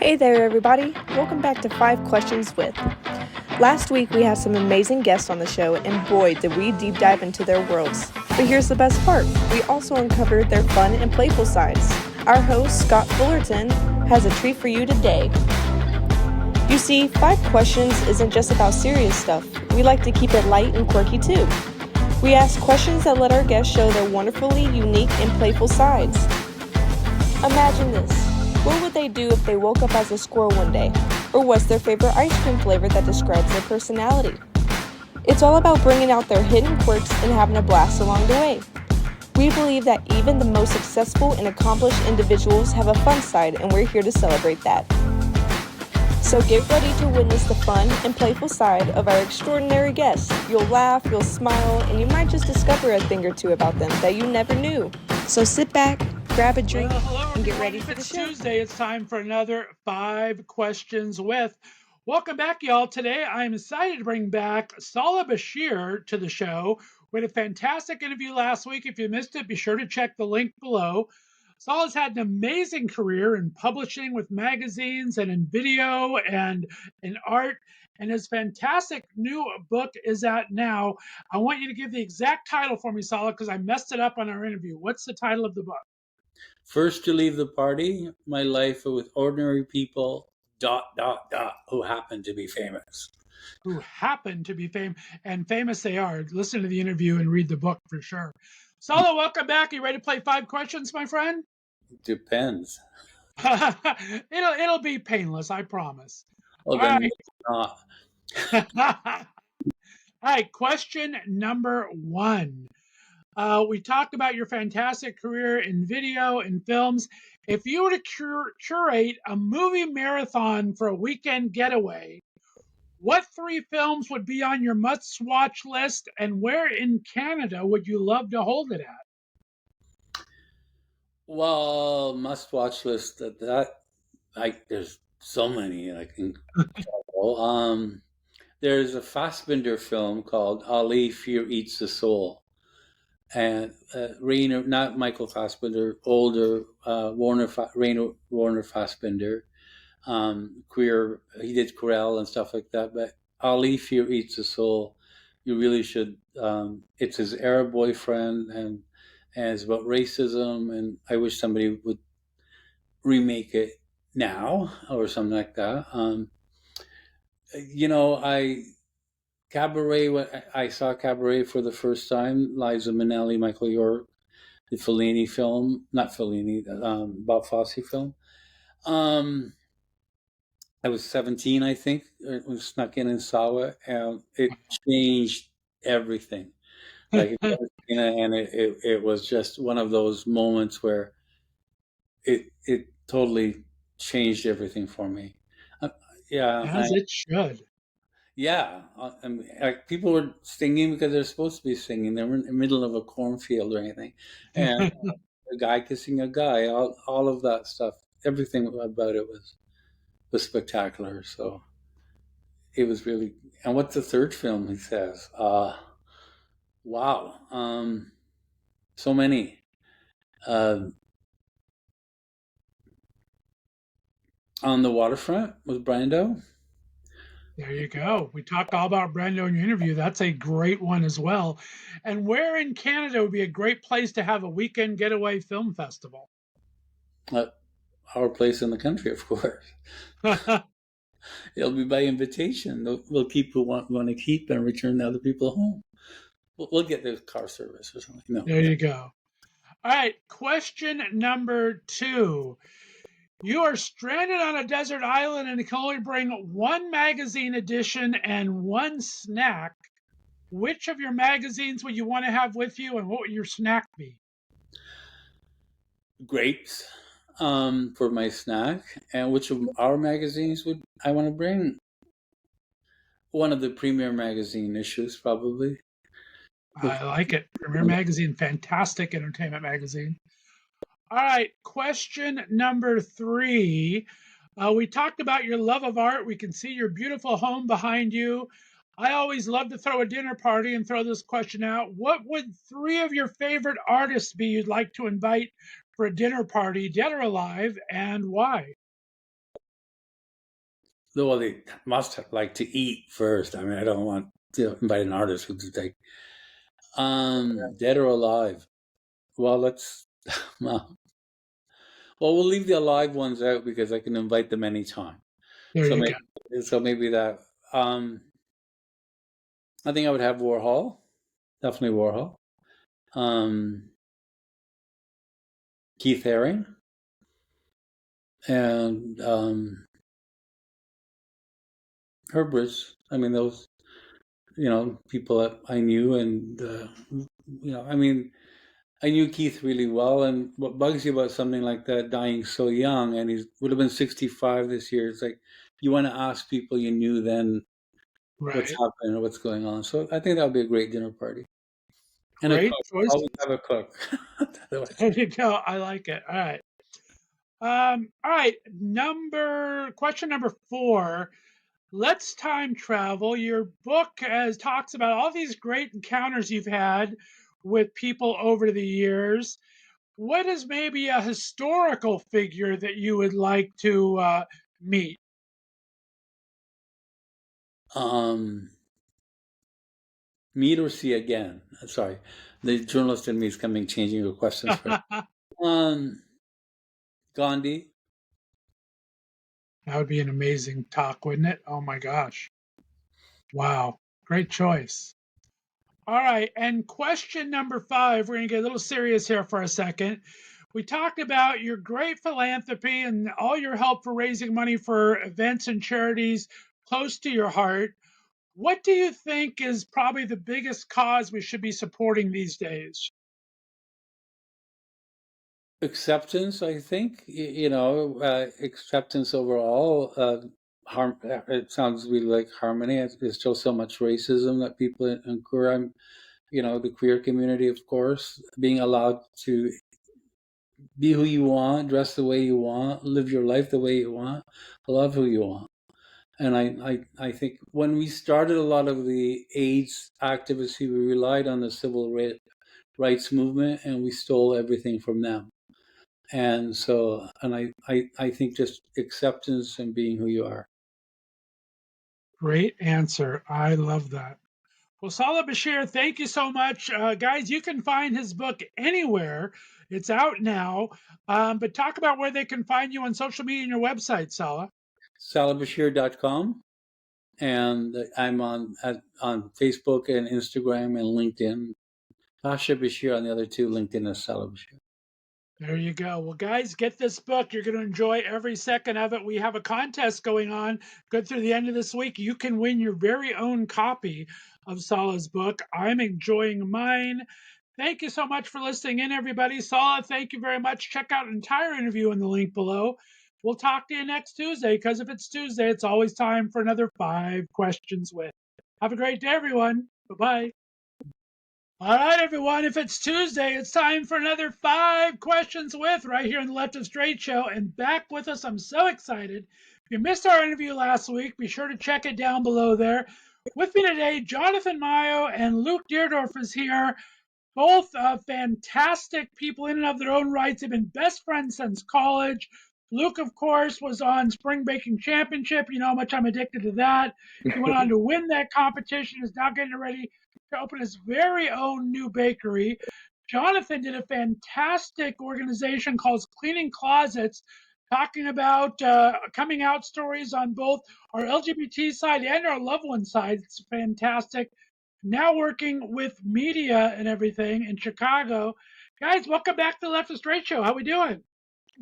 Hey there, everybody. Welcome back to 5 Questions With. Last week we had some amazing guests on the show, and boy, did we deep dive into their worlds. But here's the best part. We also uncovered their fun and playful sides. Our host, Scott Fullerton, has a treat for you today. You see, 5 Questions isn't just about serious stuff. We like to keep it light and quirky too. We ask questions that let our guests show their wonderfully unique and playful sides. Imagine this. What would they do if they woke up as a squirrel one day? Or what's their favorite ice cream flavor that describes their personality? It's all about bringing out their hidden quirks and having a blast along the way. We believe that even the most successful and accomplished individuals have a fun side, and we're here to celebrate that. So get ready to witness the fun and playful side of our extraordinary guests. You'll laugh, you'll smile, and you might just discover a thing or two about them that you never knew. So sit back, grab a drink, and get ready for the show. It's Tuesday. It's time for another 5 Questions With. Welcome back, y'all. Today, I'm excited to bring back Salah Bachir to the show. We had a fantastic interview last week. If you missed it, be sure to check the link below. Salah's had an amazing career in publishing with magazines and in video and in art. And his fantastic new book is out now. I want you to give the exact title for me, Salah, because I messed it up on our interview. What's the title of the book? First to leave the party, my life with ordinary people, ... who happen to be famous. Who happen to be famous, and famous they are. Listen to the interview and read the book for sure. Salah, welcome back. Are you ready to play 5 questions, my friend? Depends. It'll be painless, I promise. Well, All then right. not. All right, question number 1. We talked about your fantastic career in video and films. If you were to curate a movie marathon for a weekend getaway, what 3 films would be on your must-watch list, and where in Canada would you love to hold it at? Well, must-watch list there's so many I can follow. There's a Fassbinder film called Ali Fear Eats the Soul. And Rainer, not Michael Fassbinder, older Rainer Warner Fassbinder, queer. He did Corel and stuff like that. But Ali Fear Eats the Soul. You really should. It's his Arab boyfriend, and it's about racism. And I wish somebody would remake it now or something like that. Cabaret, when I saw Cabaret for the first time, Liza Minnelli, Michael York, the Fellini film, not Fellini, Bob Fosse film. I was 17, I think. I was snuck in and saw it, and it changed everything. And it was just one of those moments where it totally changed everything for me. As it should. Yeah, people were singing because they're supposed to be singing. They were in the middle of a cornfield or anything, and a guy kissing a guy. All of that stuff, everything about it was spectacular. So it was really. And what's the third film? He says, "Wow, so many." On the Waterfront with Brando. There you go. We talked all about Brando in your interview. That's a great one as well. And where in Canada would be a great place to have a weekend getaway film festival? Our place in the country, of course. It'll be by invitation. We'll keep who want to keep and return the other people home. We'll get the car service or something. No. There you go. All right. Question number 2. You are stranded on a desert island and can only bring 1 magazine edition and 1 snack. Which of your magazines would you want to have with you, and what would your snack be? Grapes for my snack. And which of our magazines would I want to bring? One of the Premier magazine issues, probably. I like it. Premier Magazine, fantastic entertainment magazine. All right, question number 3. We talked about your love of art. We can see your beautiful home behind you. I always love to throw a dinner party and throw this question out. What would 3 of your favorite artists be you'd like to invite for a dinner party, dead or alive, and why? Well, they must like to eat first. I mean, I don't want to invite an artist who's like, dead or alive. Well, let's, well, we'll leave the alive ones out because I can invite them anytime. There So you go. maybe that. I think I would have Warhol, definitely Warhol. Keith Haring, and Herbers. I mean, those, people that I knew, and I mean, I knew Keith really well. And what bugs you about something like that, dying so young, and he would have been 65 this year. It's like you want to ask people you knew then what's Right. happening or what's going on. So I think that would be a great dinner party. And a Great cook. choices. Always have a cook. There you go. I like it. All right. All right. Question number 4. Let's time travel. Your book talks about all these great encounters you've had with people over the years. What is maybe a historical figure that you would like to meet? um, Meet or see again. Sorry, the journalist in me is coming, changing your questions for. That Um, Gandhi. would be an amazing talk, wouldn't it? Oh my gosh. Wow. Great choice. All right. And question number 5, we're going to get a little serious here for a second. We talked about your great philanthropy and all your help for raising money for events and charities close to your heart. What do you think is probably the biggest cause we should be supporting these days? Acceptance, I think. Acceptance overall. It sounds really like harmony. There's still so much racism that people incur. The queer community, of course, being allowed to be who you want, dress the way you want, live your life the way you want, love who you want. And I think when we started a lot of the AIDS activists, we relied on the civil rights movement, and we stole everything from them. And so, and I think just acceptance and being who you are. Great answer. I love that. Well, Salah Bachir, thank you so much. Guys, you can find his book anywhere. It's out now. But talk about where they can find you on social media and your website, Salah. SalahBashir.com. And I'm on Facebook and Instagram and LinkedIn. Pasha Bashir on the other two, LinkedIn and Salah Bashir. There you go. Well, guys, get this book. You're going to enjoy every second of it. We have a contest going on good through the end of this week. You can win your very own copy of Salah's book. I'm enjoying mine. Thank you so much for listening in, everybody. Salah, thank you very much. Check out an entire interview in the link below. We'll talk to you next Tuesday, because if it's Tuesday, it's always time for another 5 questions with. Have a great day, everyone. Bye-bye. All right, everyone. If it's Tuesday, it's time for another 5 questions with right here on the Left of Str8 show. And back with us, I'm so excited. If you missed our interview last week, be sure to check it down below there. With me today, Jonathan Mayo and Luke Deardurff is here. Both fantastic people in and of their own rights. They've been best friends since college. Luke, of course, was on Spring Baking Championship. You know how much I'm addicted to that. He went on to win that competition, is now getting ready to open his very own new bakery. Jonathan did a fantastic organization called Cleaning Closets, talking about coming out stories on both our LGBT side and our loved one side. It's fantastic. Now working with media and everything in Chicago. Guys, welcome back to the Left of Str8 show. How we doing?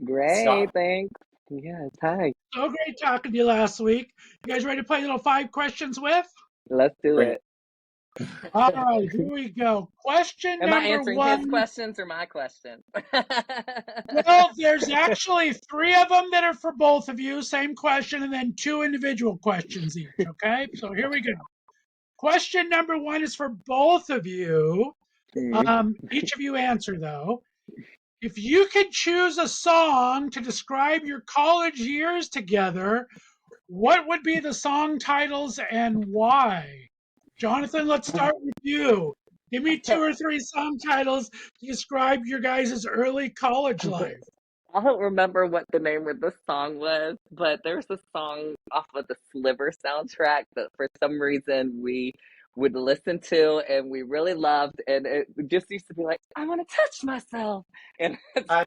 Great, thanks. Yes, hi. So great talking to you last week. You guys ready to play a little 5 questions with? Let's do Great. it. All right, here we go. Question Am I number answering his 1. questions or my questions? Well, there's actually 3 of them that are for both of you, same question, and then 2 individual questions each. Okay, so here we go. Question number 1 is for both of you. Each of you answer, though. If you could choose a song to describe your college years together, what would be the song titles and why? Jonathan, let's start with you. Give me 2 or 3 song titles to describe your guys' early college life. I don't remember what the name of the song was, but there's a song off of the Sliver soundtrack that for some reason we would listen to and we really loved, and it just used to be like, I want to touch myself, and it's, I'm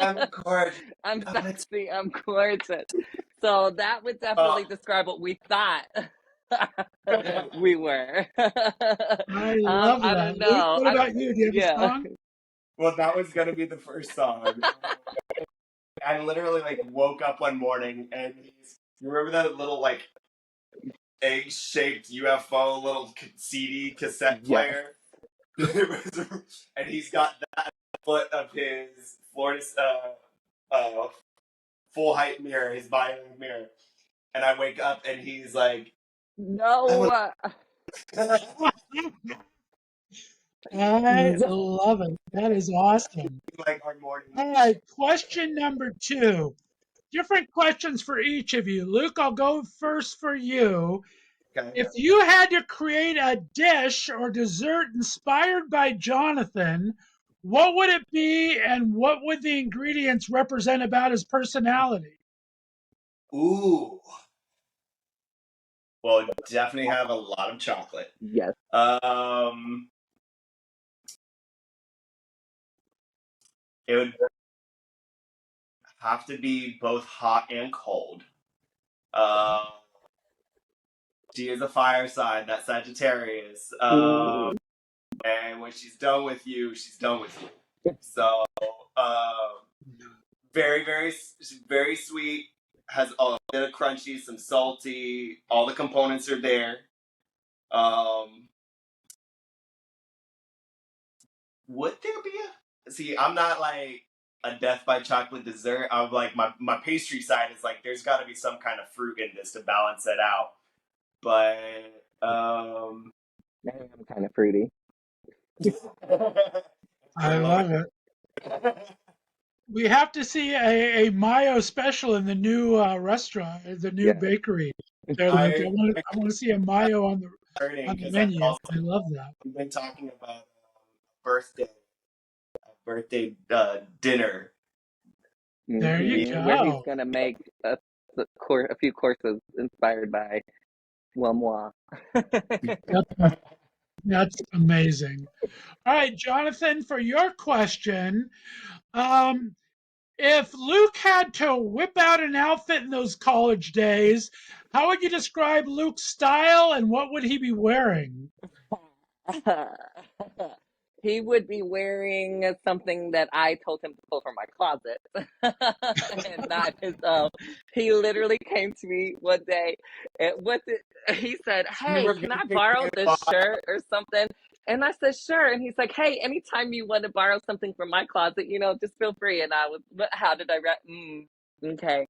I'm gorgeous. I'm I want sexy, I'm gorgeous. So that would to. definitely describe what we thought we were. I love I that. don't Luke, know. what about you? Do you have a Yeah. song? Well, that was gonna be the first song. I literally like woke up one morning and you remember that little like egg-shaped UFO little CD cassette Yes. player? And he's got that foot of his Florida full height mirror, his bio mirror. And I wake up and he's like, I want No. I love it. That is awesome. like our morning. All right, question number 2. Different questions for each of you. Luke, I'll go first for you. Okay. If you had to create a dish or dessert inspired by Jonathan, what would it be and what would the ingredients represent about his personality? Ooh. Well, definitely have a lot of chocolate. Yes. It would have to be both hot and cold. She is a fire sign, that Sagittarius. And when she's done with you, she's done with you. So, very, very, very sweet. Has a bit of crunchy, some salty. All the components are there. Would there be a? See, I'm not like a death by chocolate dessert. I'm like my pastry side is like there's got to be some kind of fruit in this to balance it out. But I'm kind of fruity. I love it. We have to see a Mayo special in the new restaurant, the new Yeah. bakery. There, Luke. I want to see a Mayo on the because I've menu. also I love that. been talking about birthday dinner. There you Where he's go. gonna make a few courses inspired by well moi. That's amazing. All right, Jonathan, for your question, um, if Luke had to whip out an outfit in those college days, how would you describe Luke's style and what would he be wearing? He would be wearing something that I told him to pull from my closet and not his own. He literally came to me one day and he said, You hey, were can I picking borrow me this up. shirt or something? And I said, sure. And he's like, hey, anytime you want to borrow something from my closet, just feel free. And I was, how did I okay.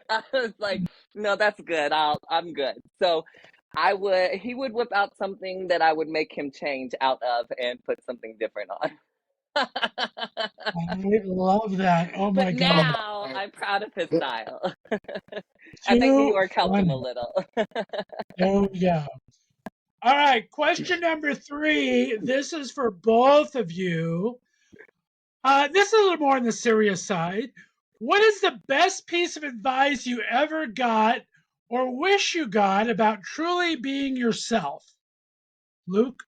I was like, no, that's good. I'm good. So he would whip out something that I would make him change out of and put something different on. I love that. Oh But my God. now I'm proud of his style. I think New Too York helped him a funny. little. There we go. All right, question number 3. This is for both of you. This is a little more on the serious side. What is the best piece of advice you ever got or wish you got about truly being yourself? Luke?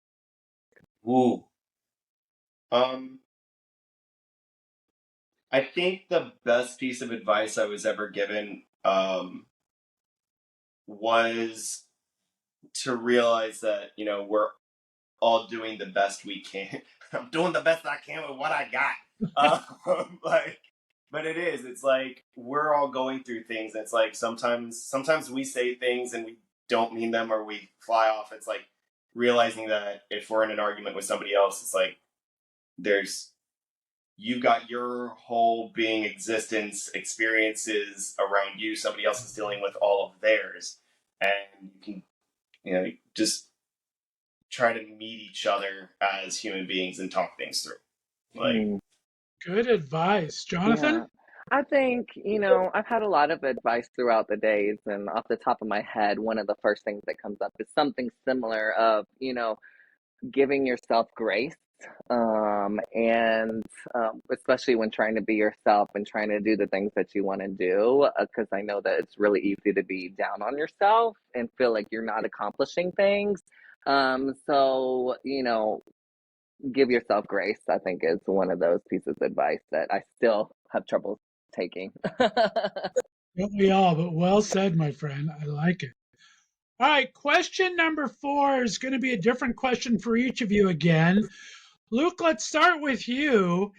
Ooh. I think the best piece of advice I was ever given was to realize that we're all doing the best we can. I'm doing the best I can with what I got. Like, but it's like we're all going through things. It's like sometimes we say things and we don't mean them or we fly off. It's like realizing that if we're in an argument with somebody else, it's like there's you got your whole being existence experiences around you. Somebody else is dealing with all of theirs, and you can just try to meet each other as human beings and talk things through. Like, Good advice. Yeah. Jonathan? I think, I've had a lot of advice throughout the days, and off the top of my head, one of the first things that comes up is something similar of, giving yourself grace and especially when trying to be yourself and trying to do the things that you want to do, because I know that it's really easy to be down on yourself and feel like you're not accomplishing things. So, give yourself grace, I think, is one of those pieces of advice that I still have trouble taking. Don't we all? But well said, my friend. I like it. All right, question number 4 is going to be a different question for each of you again. Luke, let's start with you.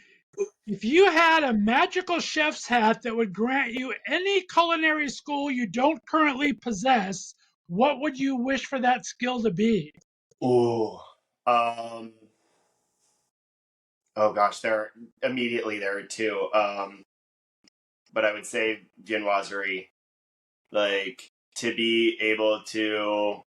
If you had a magical chef's hat that would grant you any culinary skill you don't currently possess, what would you wish for that skill to be? Ooh. Oh gosh, there are two. But I would say viennoiserie, like to be able to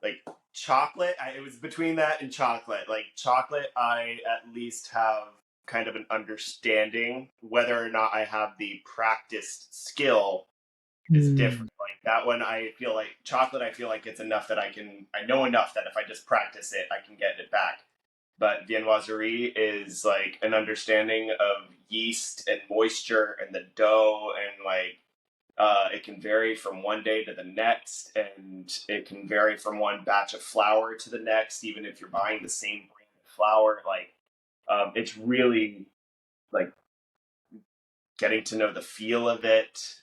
like chocolate. It was between that and chocolate. Like chocolate, I at least have kind of an understanding. Whether or not I have the practiced skill is different. Like that one, I feel like chocolate. I feel like it's enough that I know enough that if I just practice it, I can get it back. But viennoiserie is like an understanding of yeast and moisture and the dough, and like it can vary from one day to the next, and it can vary from one batch of flour to the next, even if you're buying the same brand of flour. Like it's really like getting to know the feel of it.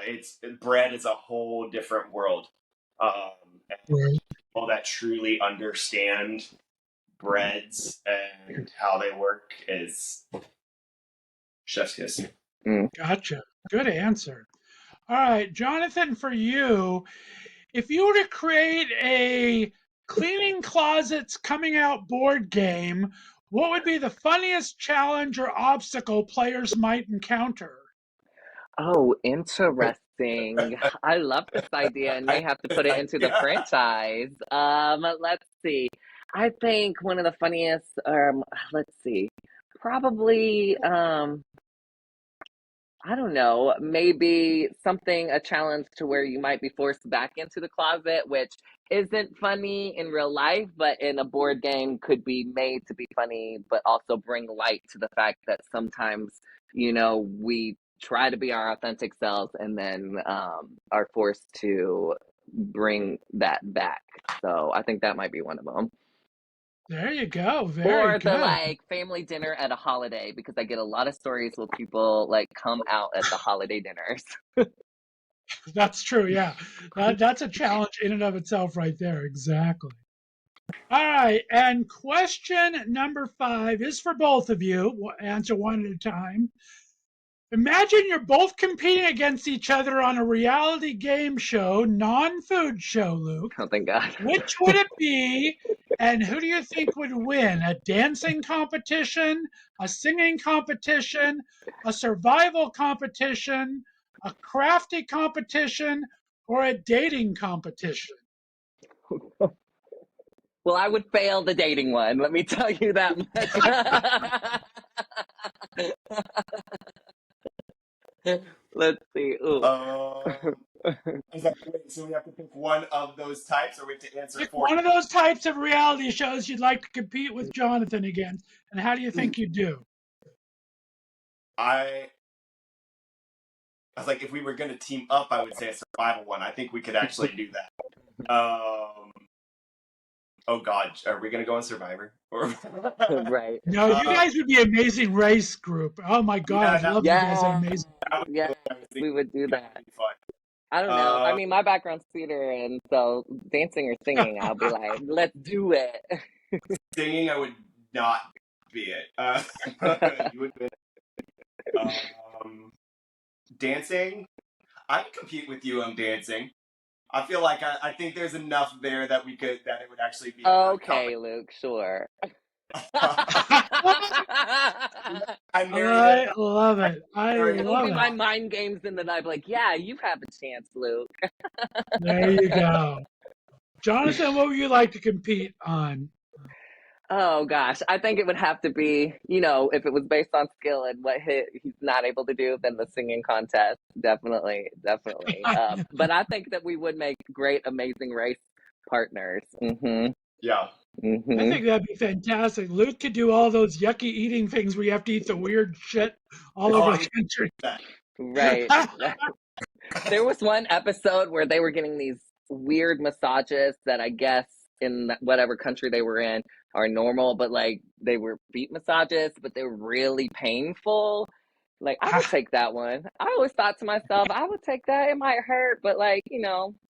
It's bread is a whole different world, and people that truly understand breads and how they work is chef's kiss. Gotcha. Good answer. All right, Jonathan, for you, if you were to create a cleaning closets coming out board game, what would be the funniest challenge or obstacle players might encounter? Oh, interesting. I love this idea and may have to put it into the franchise. Let's see. I think one of the funniest, let's see, probably, I don't know, maybe a challenge to where you might be forced back into the closet, which isn't funny in real life, but in a board game could be made to be funny, but also bring light to the fact that sometimes, we try to be our authentic selves and then are forced to bring that back. So I think that might be one of them. There you go. Very Or the good. family dinner at a holiday, because I get a lot of stories where people come out at the holiday dinners. That's true. Yeah. That's a challenge in and of itself, right there. Exactly. All right. And question number 5 is for both of you. We'll answer one at a time. Imagine you're both competing against each other on a reality game show, non-food show, Luke. Oh, thank God. Which would it be, and who do you think would win? A dancing competition, a singing competition, a survival competition, a crafty competition, or a dating competition? Well, I would fail the dating one. Let me tell you that much. Let's see. Ooh. Is that wait, so we have to pick one of those types, or we have to answer Pick four? one of those types of reality shows you'd like to compete with Jonathan against, and how do you think you do? I was like, if we were going to team up, I would say a survival one. I think we could actually do that. Oh God, are we going to go on Survivor? Right. No, you guys would be an amazing race group. Oh my God, Yeah, I love you guys. Are amazing. Yeah, we would do that. Fun. I don't know. I mean, my background's theater, and so dancing or singing, I'll be like, let's do it. Singing, I would not be it. You would win. Dancing, I could compete with you on dancing. I feel like I think there's enough there that it would actually be. Okay, Luke, sure. I love it. It'll be my mind games, and then I'd be like, yeah, you have a chance, Luke. There you go. Jonathan, what would you like to compete on? Oh gosh, I think it would have to be, if it was based on skill and what he's not able to do, then the singing contest, definitely. But I think that we would make great, amazing race partners. Mm-hmm. Yeah. I think that'd be fantastic. Luke could do all those yucky eating things where you have to eat the weird shit all over the country. Right. There was one episode where they were getting these weird massages that I guess in whatever country they were in are normal, but like they were feet massages, but they were really painful. Like I would take that one. I always thought to myself, I would take that. It might hurt, but like,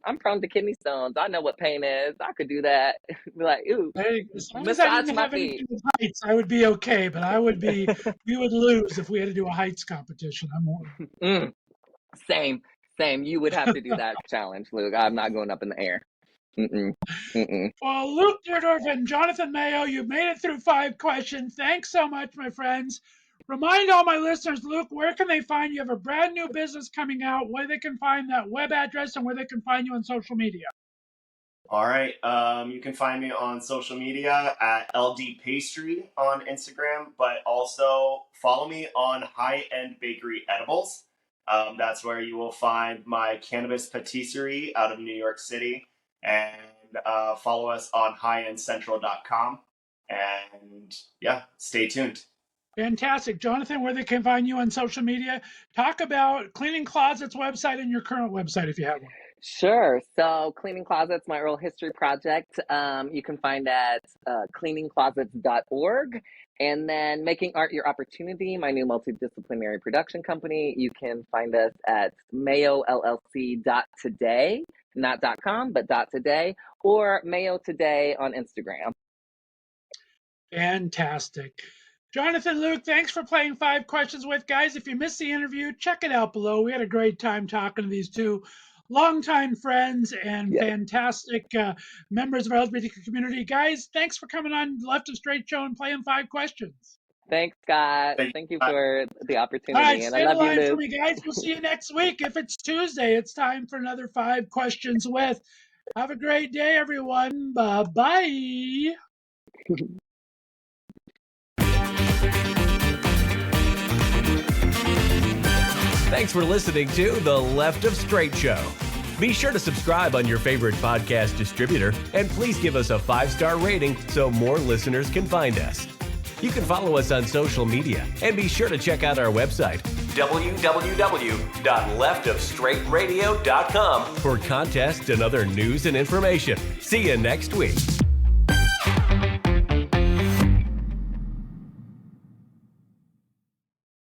I'm prone to kidney stones. I know what pain is. I could do that. Be like, ooh, As long as I massage didn't my have feet. anything with heights, I would be okay. But we would lose if we had to do a heights competition. Same. You would have to do that challenge, Luke. I'm not going up in the air. Mm-mm. Mm-mm. Well, Luke Deardurff and Jonathan Mayo, you made it through 5 questions. Thanks so much, my friends. Remind all my listeners, Luke, where can they find you? You have a brand new business coming out, where they can find that web address and where they can find you on social media. All right. You can find me on social media at LD Pastry on Instagram, but also follow me on High End Bakery Edibles. That's where you will find my cannabis patisserie out of New York City. And follow us on highendcentral.com. And yeah, stay tuned. Fantastic. Jonathan, where they can find you on social media. Talk about Cleaning Closet's website and your current website if you have one. Sure. So Cleaning Closets, my oral history project, you can find at cleaningclosets.org. And then Making Art Your Opportunity, my new multidisciplinary production company, you can find us at mayollc.today, not .com, but .today, or Mayo Today on Instagram. Fantastic. Jonathan, Luke, thanks for playing 5 Questions With. Guys, if you missed the interview, check it out below. We had a great time talking to these two longtime friends and fantastic members of our LGBTQ community. Guys, thanks for coming on Left of Str8 Show and playing 5 questions. Thanks, Scott. Thank you for the opportunity. All right, and stay I in love line you, for Luke. me, guys. We'll see you next week. If it's Tuesday, it's time for another 5 Questions With. Have a great day, everyone. Bye-bye. Thanks for listening to The Left of Str8 Show. Be sure to subscribe on your favorite podcast distributor, and please give us a 5-star rating so more listeners can find us. You can follow us on social media, and be sure to check out our website, www.leftofstraightradio.com, for contests and other news and information. See you next week.